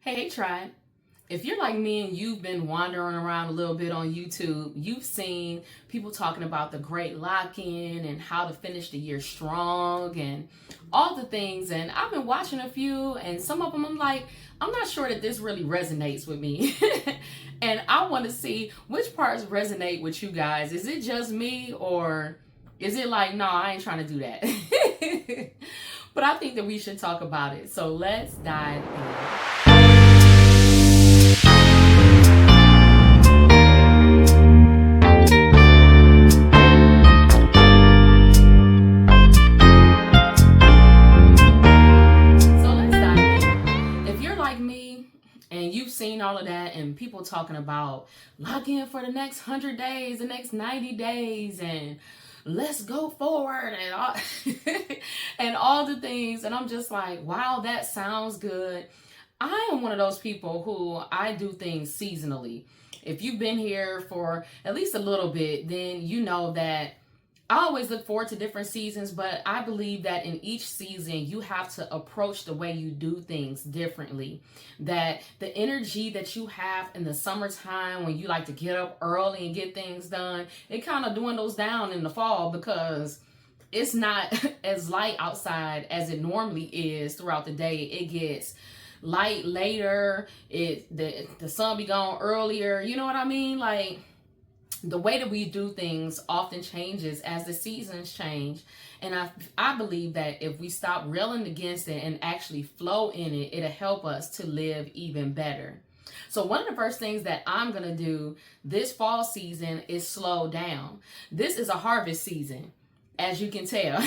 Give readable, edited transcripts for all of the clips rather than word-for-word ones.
Hey, Tribe. If you're like me and you've been wandering around a little bit on YouTube, you've seen people talking about the great lock-in and how to finish the year strong and all the things. And I've been watching a few, and some of them I'm like, I'm not sure that this really resonates with me. And I want to see which parts resonate with you guys. Is it just me, or is it like, no, I ain't trying to do that? But I think that we should talk about it. So let's dive in. And you've seen all of that, and people talking about lock in for the next 100 days, the next 90 days, and let's go forward, and all, and all the things. And I'm just like, wow, that sounds good. I am one of those people who I do things seasonally. If you've been here for at least a little bit, then you know that I always look forward to different seasons, but I believe that in each season, you have to approach the way you do things differently. That the energy that you have in the summertime when you like to get up early and get things done, it kind of dwindles down in the fall because it's not as light outside as it normally is throughout the day. It gets light later, the sun be gone earlier, you know what I mean? Like, the way that we do things often changes as the seasons change. And I believe that if we stop railing against it and actually flow in it, it'll help us to live even better. So one of the first things that I'm going to do this fall season is slow down. This is a harvest season, as you can tell.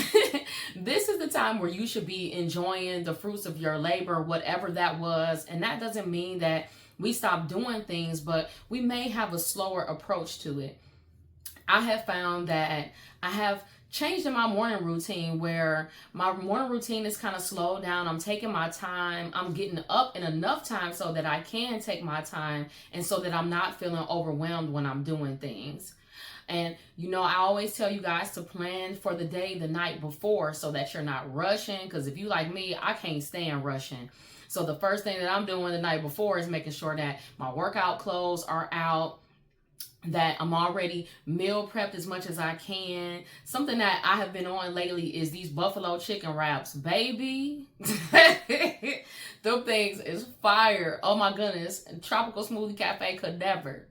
This is the time where you should be enjoying the fruits of your labor, whatever that was. And that doesn't mean that we stop doing things, but we may have a slower approach to it. I have found that I have changed in my morning routine where my morning routine is kind of slowed down. I'm taking my time. I'm getting up in enough time so that I can take my time and so that I'm not feeling overwhelmed when I'm doing things. And, you know, I always tell you guys to plan for the day the night before so that you're not rushing. Because if you like me, I can't stand rushing. So the first thing that I'm doing the night before is making sure that my workout clothes are out, that I'm already meal prepped as much as I can. Something that I have been on lately is these buffalo chicken wraps. Baby, them things is fire. Oh my goodness. Tropical Smoothie Cafe could never.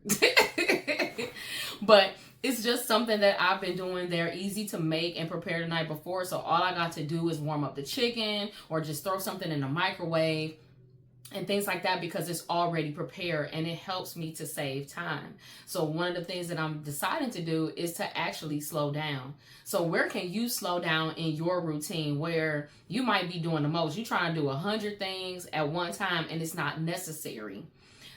But it's just something that I've been doing. They're easy to make and prepare the night before. So all I got to do is warm up the chicken or just throw something in the microwave and things like that because it's already prepared and it helps me to save time. So one of the things that I'm deciding to do is to actually slow down. So where can you slow down in your routine where you might be doing the most? You're trying to do 100 things at one time and it's not necessary.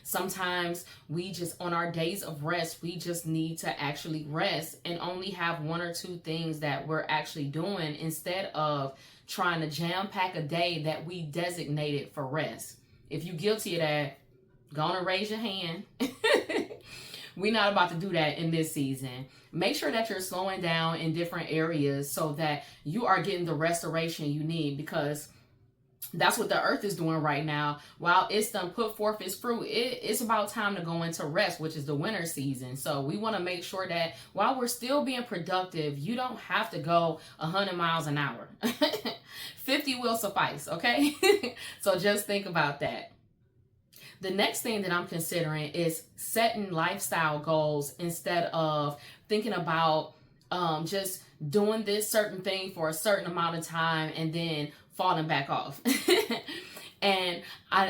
Sometimes we just, on our days of rest, we just need to actually rest and only have one or two things that we're actually doing instead of trying to jam pack a day that we designated for rest. If you're guilty of that, go on and raise your hand. We're not about to do that in this season. Make sure that you're slowing down in different areas so that you are getting the restoration you need, because that's what the earth is doing right now. While it's done put forth its fruit, it's about time to go into rest, which is the winter season. So we want to make sure that while we're still being productive, you don't have to go 100 miles an hour. 50 will suffice, okay? So just think about that. The next thing that I'm considering is setting lifestyle goals instead of thinking about just doing this certain thing for a certain amount of time and then falling back off. And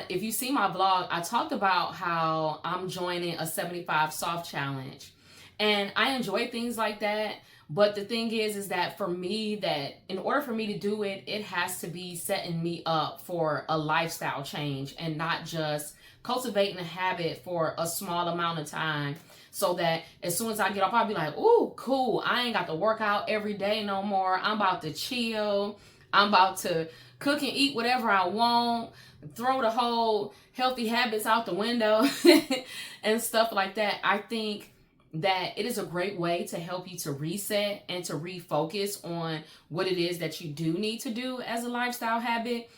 if you see my vlog, I talked about how I'm joining a 75 soft challenge. And I enjoy things like that. But the thing is that for me, that in order for me to do it, it has to be setting me up for a lifestyle change and not just cultivating a habit for a small amount of time. So that as soon as I get off, I'll be like, ooh, cool. I ain't got to work out every day no more. I'm about to chill. I'm about to cook and eat whatever I want, throw the whole healthy habits out the window and stuff like that. I think that it is a great way to help you to reset and to refocus on what it is that you do need to do as a lifestyle habit.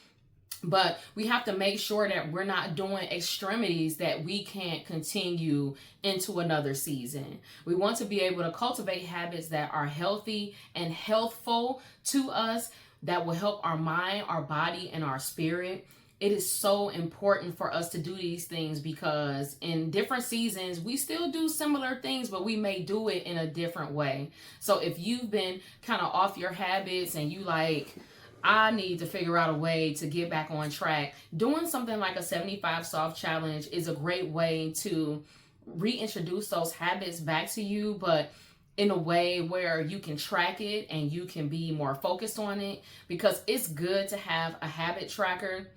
But we have to make sure that we're not doing extremities that we can't continue into another season. We want to be able to cultivate habits that are healthy and healthful to us, that will help our mind, our body, and our spirit. It is so important for us to do these things because in different seasons, we still do similar things, but we may do it in a different way. So if you've been kind of off your habits and you like, I need to figure out a way to get back on track, doing something like a 75 soft challenge is a great way to reintroduce those habits back to you, but in a way where you can track it and you can be more focused on it, because it's good to have a habit tracker.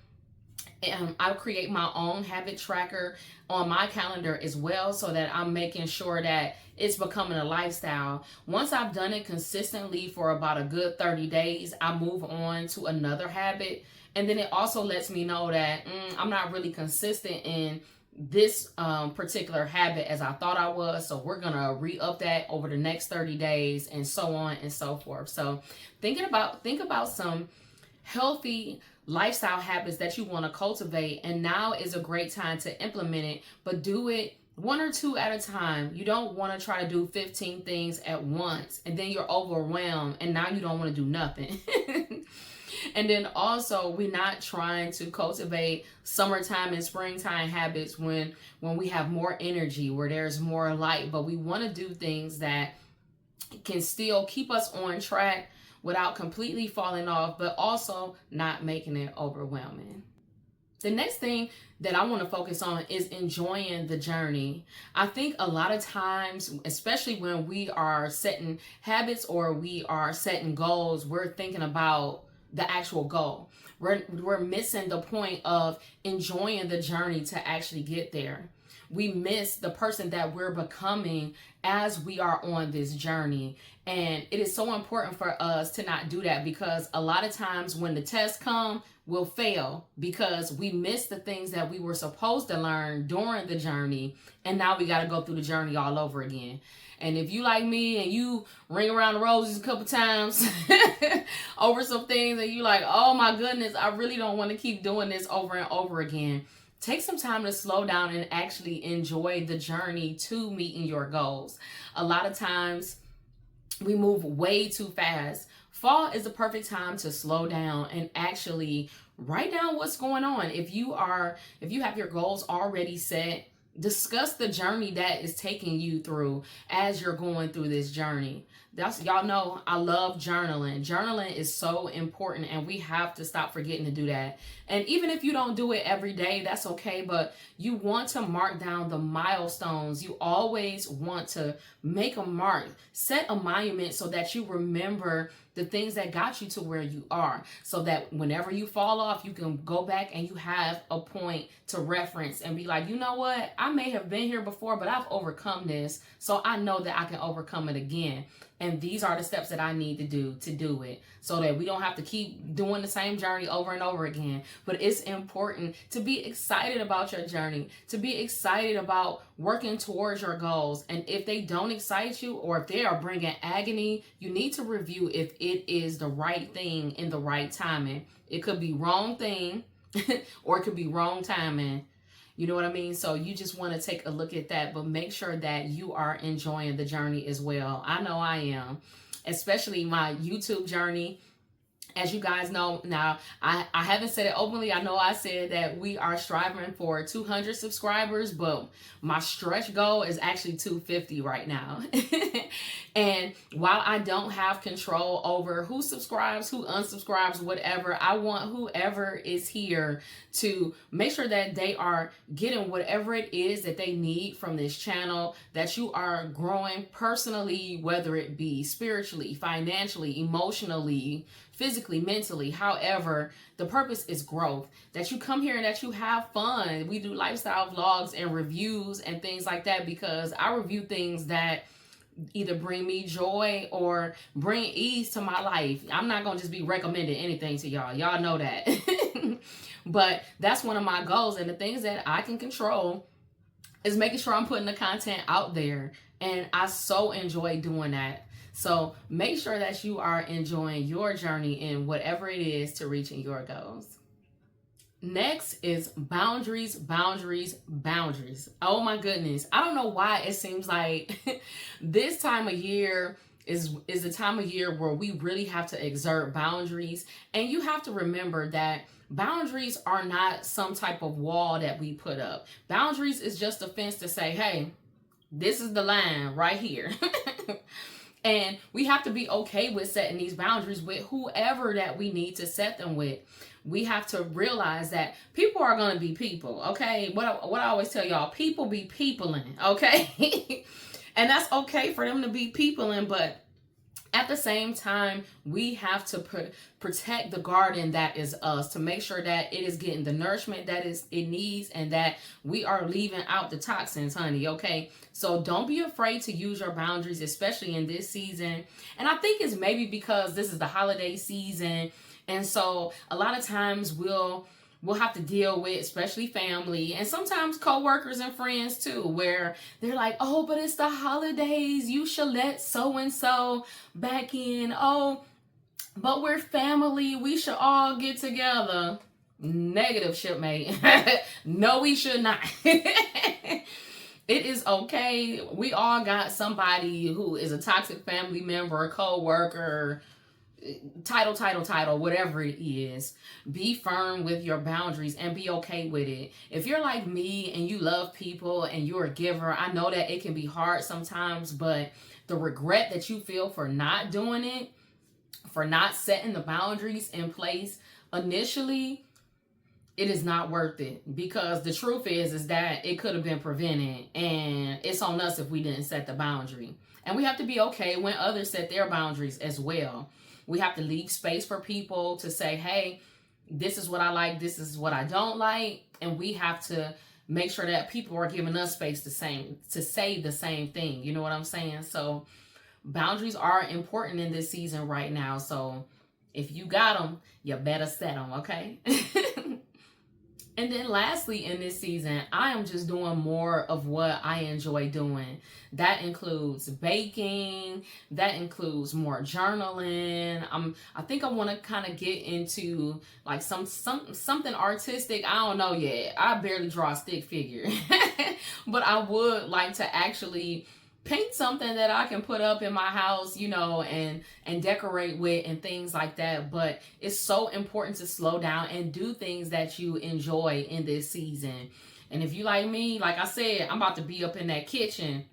And I create my own habit tracker on my calendar as well, so that I'm making sure that it's becoming a lifestyle. Once I've done it consistently for about a good 30 days, I move on to another habit. And then it also lets me know that I'm not really consistent in this particular habit as I thought I was. So we're going to re-up that over the next 30 days and so on and so forth. So think about some healthy lifestyle habits that you want to cultivate, and now is a great time to implement it, but do it one or two at a time. You don't want to try to do 15 things at once and then you're overwhelmed and now you don't want to do nothing. And then also, we're not trying to cultivate summertime and springtime habits when we have more energy, where there's more light, but we want to do things that can still keep us on track without completely falling off, but also not making it overwhelming. The next thing that I want to focus on is enjoying the journey. I think a lot of times, especially when we are setting habits or we are setting goals, we're thinking about the actual goal. We're missing the point of enjoying the journey to actually get there. We miss the person that we're becoming as we are on this journey. And it is so important for us to not do that, because a lot of times when the tests come, we'll fail because we missed the things that we were supposed to learn during the journey. And now we got to go through the journey all over again. And if you like me and you ring around the roses a couple times over some things and you like, oh my goodness, I really don't want to keep doing this over and over again, take some time to slow down and actually enjoy the journey to meeting your goals. A lot of times we move way too fast. Fall is the perfect time to slow down and actually write down what's going on. If you have your goals already set, discuss the journey that is taking you through as you're going through this journey. Y'all know I love journaling. Journaling is so important, and we have to stop forgetting to do that. And even if you don't do it every day, that's okay, but you want to mark down the milestones. You always want to make a mark, set a monument so that you remember the things that got you to where you are, so that whenever you fall off, you can go back and you have a point to reference and be like, you know what? I may have been here before, but I've overcome this, so I know that I can overcome it again. And these are the steps that I need to do it, so that we don't have to keep doing the same journey over and over again. But it's important to be excited about your journey, to be excited about working towards your goals. And if they don't excite you, or if they are bringing agony, you need to review if it is the right thing in the right timing. It could be wrong thing or it could be wrong timing. You know what I mean? So you just want to take a look at that, but make sure that you are enjoying the journey as well. I know I am, especially my YouTube journey. As you guys know, now I haven't said it openly. I know I said that we are striving for 200 subscribers, but my stretch goal is actually 250 right now. And while I don't have control over who subscribes, who unsubscribes, whatever, I want whoever is here to make sure that they are getting whatever it is that they need from this channel, that you are growing personally, whether it be spiritually, financially, emotionally, physically, mentally. However, the purpose is growth, that you come here and that you have fun. We do lifestyle vlogs and reviews and things like that, because I review things that either bring me joy or bring ease to my life. I'm not going to just be recommending anything to y'all. Y'all know that. But that's one of my goals. And the things that I can control is making sure I'm putting the content out there. And I so enjoy doing that. So make sure that you are enjoying your journey in whatever it is to reaching your goals. Next is boundaries, boundaries, boundaries. Oh my goodness. I don't know why it seems like this time of year is the time of year where we really have to exert boundaries. And you have to remember that boundaries are not some type of wall that we put up. Boundaries is just a fence to say, hey, this is the line right here. And we have to be okay with setting these boundaries with whoever that we need to set them with. We have to realize that people are going to be people, okay? What I always tell y'all, people be peopling, okay? And that's okay for them to be peopling, but at the same time, we have to protect the garden that is us, to make sure that it is getting the nourishment that it needs, and that we are leaving out the toxins, honey, okay? So don't be afraid to use your boundaries, especially in this season. And I think it's maybe because this is the holiday season, and so a lot of times we'll have to deal with, especially family and sometimes co-workers and friends too, where they're like, oh, but it's the holidays, you should let so-and-so back in. Oh, but we're family, we should all get together. Negative, shipmate. No, we should not. It is okay. We all got somebody who is a toxic family member, a co-worker, title, whatever it is. Be firm with your boundaries and be okay with it. If you're like me and you love people and you're a giver, I know that it can be hard sometimes, but the regret that you feel for not doing it, for not setting the boundaries in place initially, it is not worth it, because the truth is that it could have been prevented, and it's on us if we didn't set the boundary. And we have to be okay when others set their boundaries as well. We have to leave space for people to say, hey, this is what I like, this is what I don't like. And we have to make sure that people are giving us space to say the same thing. You know what I'm saying? So boundaries are important in this season right now. So if you got them, you better set them, okay? And then lastly, in this season, I am just doing more of what I enjoy doing. That includes baking. That includes more journaling. I think I want to kind of get into like something artistic. I don't know yet. I barely draw a stick figure. But I would like to actually paint something that I can put up in my house, you know, and decorate with and things like that. But it's so important to slow down and do things that you enjoy in this season. And if you like me, like I said, I'm about to be up in that kitchen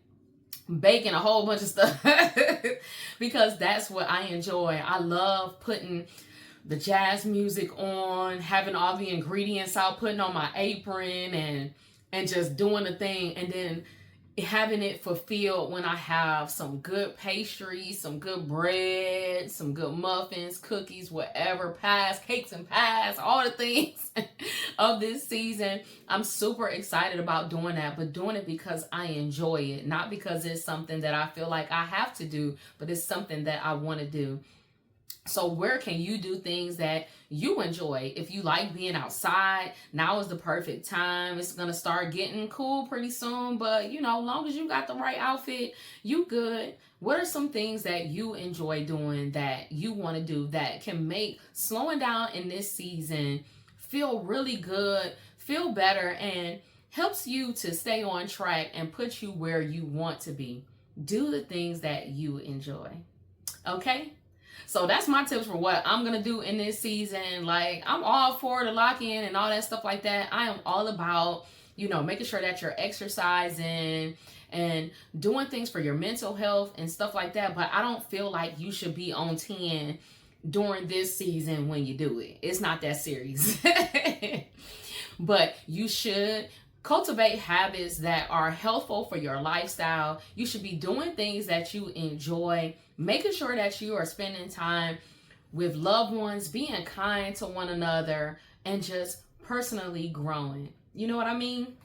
baking a whole bunch of stuff because that's what I enjoy. I love putting the jazz music on, having all the ingredients out, putting on my apron and just doing the thing, and then having it fulfilled when I have some good pastry, some good bread, some good muffins, cookies, whatever, pies, cakes and pies, all the things of this season. I'm super excited about doing that, but doing it because I enjoy it, not because it's something that I feel like I have to do, but it's something that I want to do. So where can you do things that you enjoy? If you like being outside, now is the perfect time. It's going to start getting cool pretty soon, but you know, long as you got the right outfit, you good. What are some things that you enjoy doing that you want to do that can make slowing down in this season feel really good, feel better, and helps you to stay on track and put you where you want to be? Do the things that you enjoy. Okay? So that's my tips for what I'm going to do in this season. Like, I'm all for the lock-in and all that stuff like that. I am all about, you know, making sure that you're exercising and doing things for your mental health and stuff like that. But I don't feel like you should be on 10 during this season when you do it. It's not that serious. But you should cultivate habits that are helpful for your lifestyle. You should be doing things that you enjoy, making sure that you are spending time with loved ones, being kind to one another, and just personally growing. You know what I mean?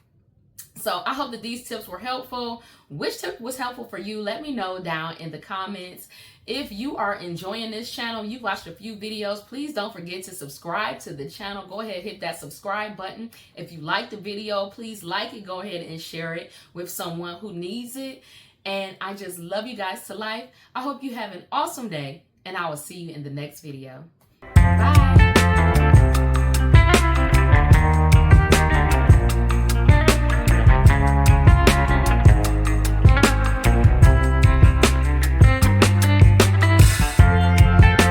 So I hope that these tips were helpful. Which tip was helpful for you? Let me know down in the comments. If you are enjoying this channel, you've watched a few videos, please don't forget to subscribe to the channel. Go ahead, hit that subscribe button. If you like the video, please like it. Go ahead and share it with someone who needs it. And I just love you guys to life. I hope you have an awesome day, and I will see you in the next video. Bye.